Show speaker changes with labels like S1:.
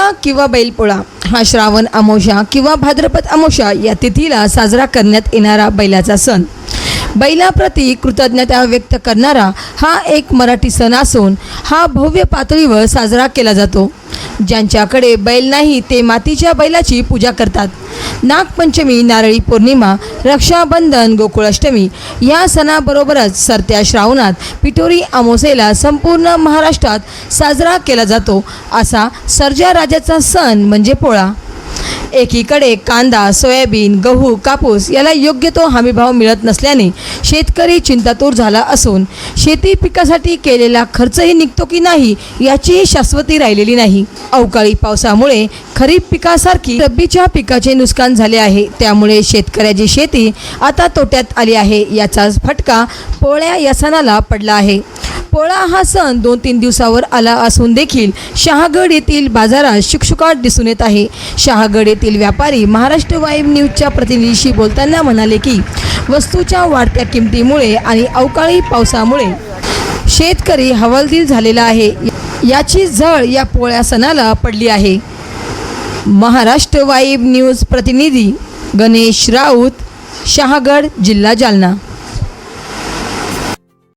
S1: पोळा किंवा बैलपोळा हा श्रावण अमावस्या किंवा भाद्रपद अमावस्या या तिथीला साजरा करण्यात येणारा बैलाचा सण. बैलाप्रती कृतज्ञता व्यक्त करणारा हा एक मराठी सण असून हा भव्य पातळीवर साजरा केला जातो. ज्यांच्याकडे बैल नाही ते मातीच्या बैलाची पूजा करतात. नागपंचमी, नारळी पौर्णिमा, रक्षाबंधन, गोकुळाष्टमी या सणाबरोबरच सरत्या श्रावणात पिठोरी अमावस्येला संपूर्ण महाराष्ट्रात साजरा केला जातो. असा सर्जा राजाचा सण म्हणजे पोळा. एकीकडे कांदा, सोयाबीन, गहू, कापूस याला योग्य तो हमीभाव मिळत नसल्याने शेतकरी चिंतातूर झाला असून शेती पिकासाठी केलेला खर्चही निघतो की नाही याचीही शाश्वती राहिलेली नाही. अवकाळी पावसामुळे खरीप पिकासारखी रब्बीच्या पिकाचे नुकसान झाले आहे. त्यामुळे शेतकऱ्याची शेती आता तोट्यात आली आहे. याचा फटका पोळ्या या सणाला पडला आहे. पोळा हा सण 2-3 दिवसावर आला असून देखील शहागड येथील बाजारात शुकशुकाट दिसून येत आहे. शहागड येथील व्यापारी महाराष्ट्र वाईब न्यूजच्या प्रतिनिधीशी बोलताना म्हणाले की वस्तूच्या वाढत्या किमतीमुळे आणि अवकाळी पावसामुळे शेतकरी हवालदिल झालेला आहे. याची झळ या पोळ्या सणाला पडली आहे. महाराष्ट्र वाईब न्यूज प्रतिनिधी गणेश राऊत, शहागड, जिल्हा जालना.